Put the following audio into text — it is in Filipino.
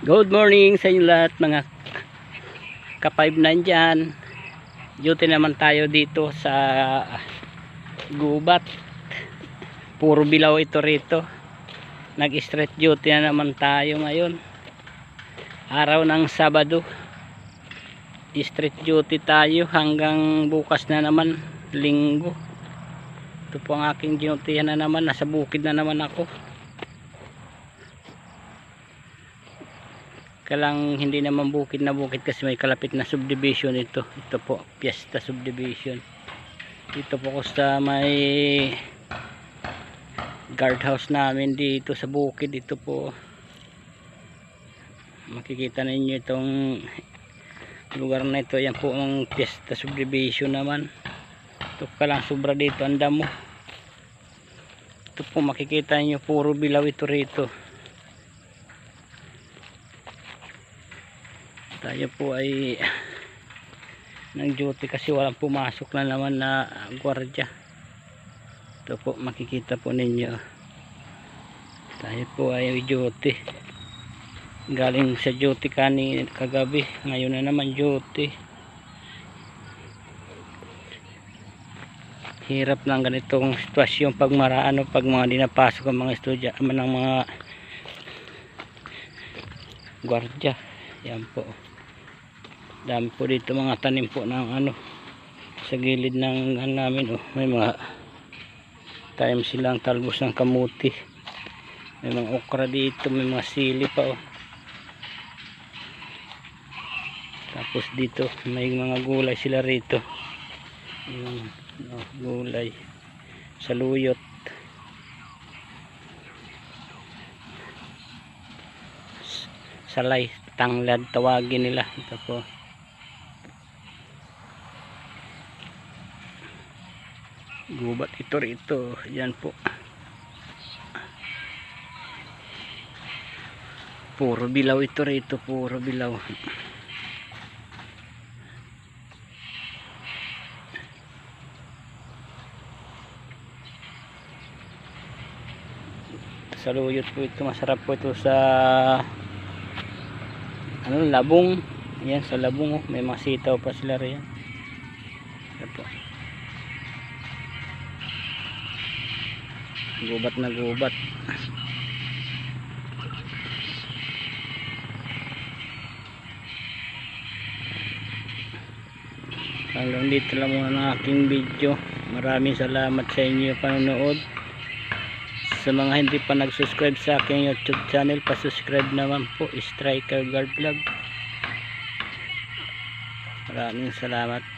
Good morning sa inyo lahat mga ka-5-9 dyan. Duty naman tayo dito sa gubat. Puro bilaw ito rito. Nag-street duty na naman tayo ngayon. Araw ng Sabado. Street duty tayo hanggang bukas na naman, Linggo. Ito po ang aking dinutihan na naman. Nasa bukid na naman ako. Kalang hindi naman bukid na bukid kasi may kalapit na subdivision ito. Ito po, Fiesta Subdivision. Dito po ko sa may guardhouse namin dito sa bukid. Ito po. Makikita ninyo itong lugar na ito. Yan po ang Fiesta Subdivision naman. Ito kalang sobra dito ang damo. Ito po makikita niyo puro bilaw ito rito. Tayo po ay ng duty kasi walang pumasok na naman na gwardiya. Ito po makikita po ninyo. Tayo po ay duty. Galing sa duty kagabi. Ngayon na naman duty. Hirap lang ganitong sitwasyon pag pag mga dinapasok ang mga estudya ng mga gwardiya. Yan po. Dami po dito mga tanim po ng sa gilid ng namin. May mga tanim silang talbos ng kamuti. May mga okra dito, may mga sili pa. Tapos dito may mga gulay sila rito. Yung gulay, saluyot. Salay, tanglad tawagin nila. Ito po. Gubat ito rito. Yan po. Puro bilaw ito rito. Puro bilaw. Saluyot po ito. Masarap po ito sa labong. Yan sa labong. May mga sitaw pa sila riyan. Yan po. Gubat na gubat. Hanggang dito lang muna ang aking video. Maraming salamat sa inyo panonood. Sa mga hindi pa nag-subscribe sa aking YouTube channel, pa-subscribe naman po, Striker Guard Vlog. Maraming salamat.